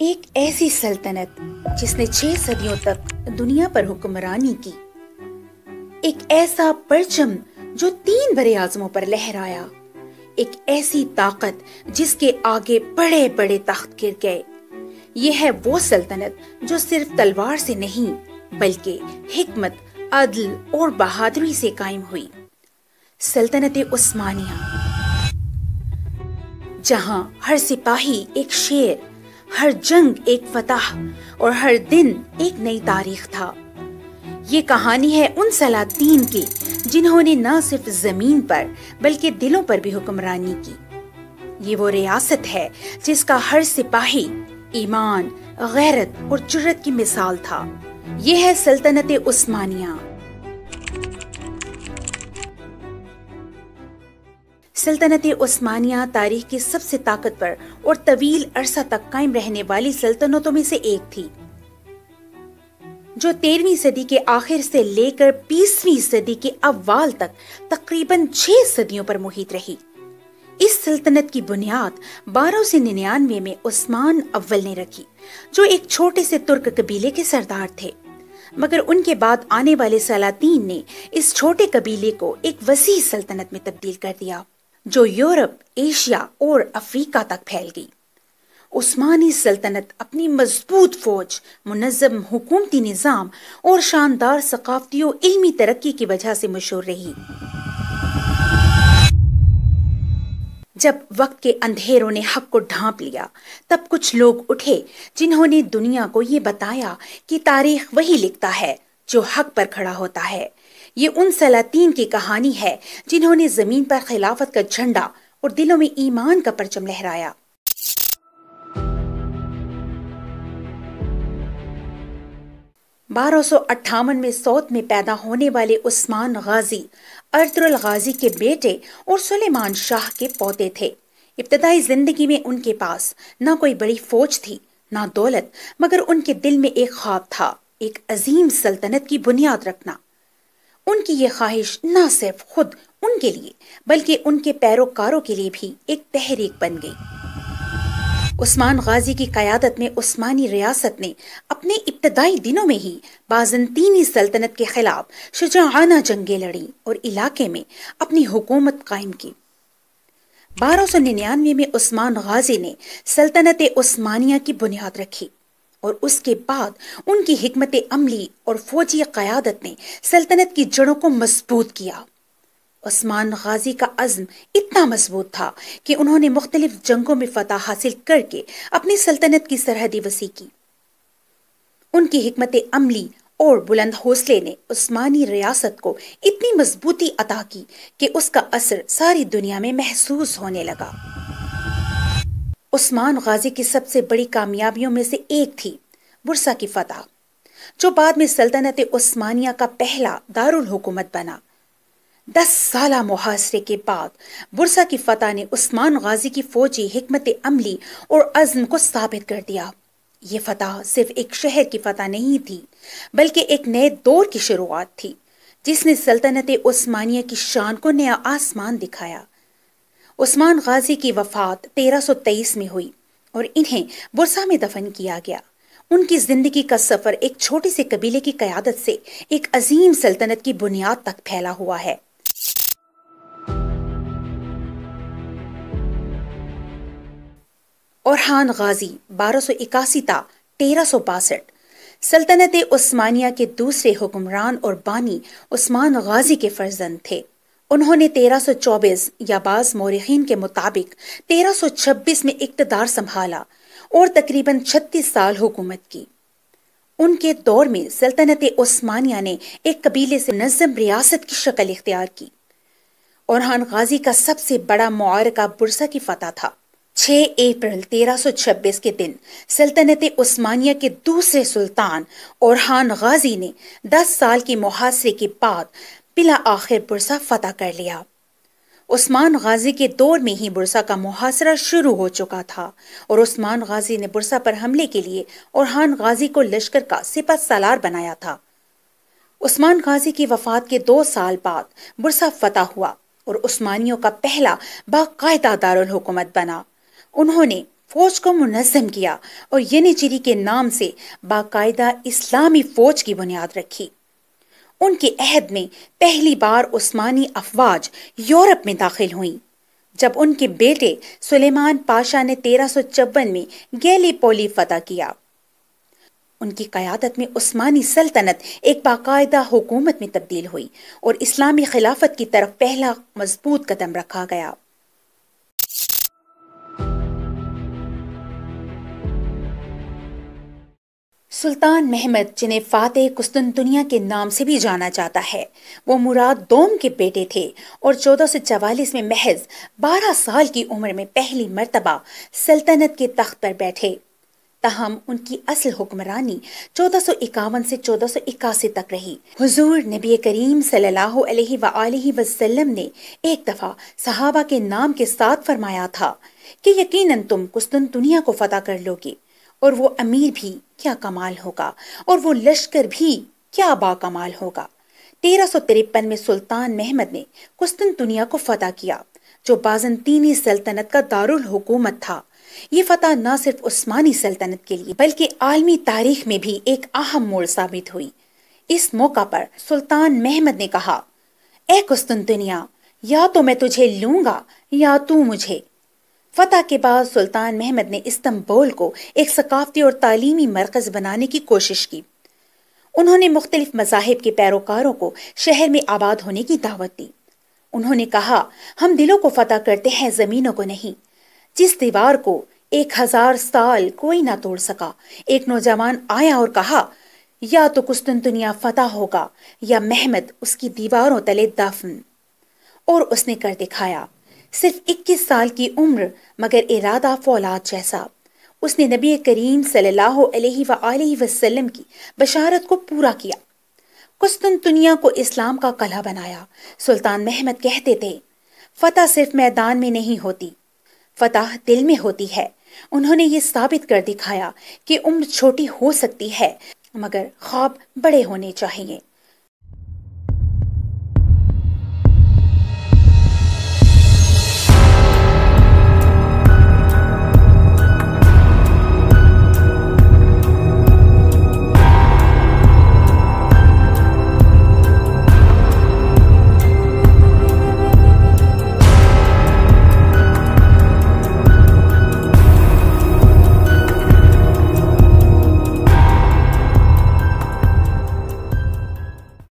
ایک ایسی سلطنت جس نے 6 صدیوں تک دنیا پر حکمرانی کی، ایک ایسا پرچم جو 3 برے اعظموں پر لہرایا، ایک ایسی طاقت جس کے آگے بڑے بڑے تخت گر گئے۔ یہ ہے وہ سلطنت جو صرف تلوار سے نہیں بلکہ حکمت، عدل اور بہادری سے قائم ہوئی، سلطنت عثمانیہ، جہاں ہر سپاہی ایک شیر، ہر جنگ ایک فتح اور ہر دن ایک نئی تاریخ تھا۔ یہ کہانی ہے ان سلاطین کی جنہوں نے نہ صرف زمین پر بلکہ دلوں پر بھی حکمرانی کی۔ یہ وہ ریاست ہے جس کا ہر سپاہی ایمان، غیرت اور جرأت کی مثال تھا۔ یہ ہے سلطنت عثمانیہ۔ سلطنت عثمانیہ تاریخ کی سب سے طاقتور اور طویل عرصہ تک قائم رہنے والی سلطنتوں میں سے ایک تھی، جو 13ویں صدی کے آخر سے لے کر 20ویں صدی کے اوائل تک تقریباً 6 صدیوں پر محیط رہی۔ اس سلطنت کی بنیاد 1299 میں عثمان اول نے رکھی، جو ایک چھوٹے سے ترک قبیلے کے سردار تھے، مگر ان کے بعد آنے والے سلاطین نے اس چھوٹے قبیلے کو ایک وسیع سلطنت میں تبدیل کر دیا، جو یورپ، ایشیا اور افریقہ تک پھیل گئی۔ عثمانی سلطنت اپنی مضبوط فوج، منظم حکومتی نظام اور شاندار ثقافتی و علمی ترقی کی وجہ سے مشہور رہی۔ جب وقت کے اندھیروں نے حق کو ڈھانپ لیا، تب کچھ لوگ اٹھے جنہوں نے دنیا کو یہ بتایا کہ تاریخ وہی لکھتا ہے جو حق پر کھڑا ہوتا ہے۔ یہ ان سلاطین کی کہانی ہے جنہوں نے زمین پر خلافت کا جھنڈا اور دلوں میں ایمان کا پرچم لہرایا۔ بارہ سو 58 میں سوت میں پیدا ہونے والے عثمان غازی ارطغرل غازی کے بیٹے اور سلیمان شاہ کے پوتے تھے۔ ابتدائی زندگی میں ان کے پاس نہ کوئی بڑی فوج تھی، نہ دولت، مگر ان کے دل میں ایک خواب تھا، ایک عظیم سلطنت کی بنیاد رکھنا۔ ان کی یہ خواہش نہ صرف خود ان کے لیے بلکہ ان کے پیروکاروں کے لیے بھی ایک تحریک بن گئی۔ عثمان غازی کی قیادت میں عثمانی ریاست نے اپنے ابتدائی دنوں میں ہی بازنطینی سلطنت کے خلاف شجاعانہ جنگیں لڑیں اور علاقے میں اپنی حکومت قائم کی۔ 1299 میں عثمان غازی نے سلطنت عثمانیہ کی بنیاد رکھی اور اس کے بعد ان کی حکمت عملی اور فوجی قیادت نے سلطنت کی جڑوں کو مضبوط کیا۔ عثمان غازی کا عزم اتنا مضبوط تھا کہ انہوں نے مختلف جنگوں میں فتح حاصل کر کے اپنی سلطنت کی سرحدیں وسیع کی۔ ان کی حکمت عملی اور بلند حوصلے نے عثمانی ریاست کو اتنی مضبوطی عطا کی کہ اس کا اثر ساری دنیا میں محسوس ہونے لگا۔ عثمان غازی کی سب سے بڑی کامیابیوں میں سے ایک تھی برسا کی فتح، جو بعد میں سلطنت عثمانیہ کا پہلا دارالحکومت بنا۔ 10 سالہ محاصرے کے بعد برسا کی فتح نے عثمان غازی کی فوجی حکمت عملی اور عزم کو ثابت کر دیا۔ یہ فتح صرف ایک شہر کی فتح نہیں تھی بلکہ ایک نئے دور کی شروعات تھی، جس نے سلطنت عثمانیہ کی شان کو نیا آسمان دکھایا۔ عثمان غازی کی وفات 1323 میں ہوئی اور انہیں برسا میں دفن کیا گیا۔ ان کی زندگی کا سفر ایک چھوٹے سے قبیلے کی قیادت سے ایک عظیم سلطنت کی بنیاد تک پھیلا ہوا ہے۔ اورحان غازی 1281 تا 1362 سلطنت عثمانیہ کے دوسرے حکمران اور بانی عثمان غازی کے فرزند تھے۔ انہوں نے 1324 یا بعض مورخین کے مطابق 1326 میں اقتدار سنبھالا اور تقریباً 36 سال حکومت کی۔ ان کے دور میں سلطنت عثمانیہ نے ایک قبیلے سے منظم ریاست کی شکل اختیار کی۔ اورحان غازی کا سب سے بڑا معرکہ برسا کی فتح تھا۔ 6 اپریل 1326 کے دن سلطنت عثمانیہ کے دوسرے سلطان اورحان غازی نے 10 سال کی محاصرے کے بعد بالآخر برسا فتح کر لیا۔ عثمان غازی کے دور میں ہی برسا کا محاصرہ شروع ہو چکا تھا اور عثمان غازی نے برسا پر حملے کے لیے اورحان غازی کو لشکر کا سپہ سالار بنایا تھا۔ عثمان غازی کی وفات کے 2 سال بعد برسا فتح ہوا اور عثمانیوں کا پہلا باقاعدہ دارالحکومت بنا۔ انہوں نے فوج کو منظم کیا اور ینیچیری کے نام سے باقاعدہ اسلامی فوج کی بنیاد رکھی۔ ان کے عہد میں پہلی بار عثمانی افواج یورپ میں داخل ہوئیں، جب ان کے بیٹے سلیمان پاشا نے 1354 میں گیلی پولی فتح کیا۔ ان کی قیادت میں عثمانی سلطنت ایک باقاعدہ حکومت میں تبدیل ہوئی اور اسلامی خلافت کی طرف پہلا مضبوط قدم رکھا گیا۔ سلطان محمد، جنہیں فاتح قسطنطنیہ کے نام سے بھی جانا جاتا ہے، وہ مراد دوم کے بیٹے تھے اور 1444 میں محض 12 سال کی عمر میں پہلی مرتبہ سلطنت کے تخت پر بیٹھے۔ تاہم ان کی اصل حکمرانی 1451 سے 1481 تک رہی۔ حضور نبی کریم صلی اللہ علیہ وآلہ وسلم نے ایک دفعہ صحابہ کے نام کے ساتھ فرمایا تھا کہ یقیناً تم قسطنطنیہ کو فتح کر لو گے، اور وہ امیر بھی کیا کمال ہوگا اور وہ لشکر بھی کیا با کمال ہوگا۔ 1353 میں سلطان محمد نے قسطنطنیہ کو فتح کیا، جو بازنطینی سلطنت کا دارالحکومت تھا۔ یہ فتح نہ صرف عثمانی سلطنت کے لیے بلکہ عالمی تاریخ میں بھی ایک اہم موڑ ثابت ہوئی۔ اس موقع پر سلطان محمد نے کہا، اے قسطنطنیہ، یا تو میں تجھے لوں گا یا تو مجھے۔ فتح کے بعد سلطان محمد نے استنبول کو ایک ثقافتی اور تعلیمی مرکز بنانے کی کوشش کی۔ انہوں نے مختلف مذاہب کے پیروکاروں کو شہر میں آباد ہونے کی دعوت دی۔ انہوں نے کہا، ہم دلوں کو فتح کرتے ہیں، زمینوں کو نہیں۔ جس دیوار کو 1000 سال کوئی نہ توڑ سکا، ایک نوجوان آیا اور کہا، یا تو قسطنطنیہ فتح ہوگا یا محمد اس کی دیواروں تلے دفن۔ اور اس نے کر دکھایا۔ صرف 21 سال کی عمر مگر ارادہ فولاد جیسا۔ اس نے نبی کریم صلی اللہ علیہ وآلہ وسلم کی بشارت کو پورا کیا، قسطنطنیہ کو اسلام کا قلعہ بنایا۔ سلطان محمد کہتے تھے، فتح صرف میدان میں نہیں ہوتی، فتح دل میں ہوتی ہے۔ انہوں نے یہ ثابت کر دکھایا کہ عمر چھوٹی ہو سکتی ہے مگر خواب بڑے ہونے چاہیے۔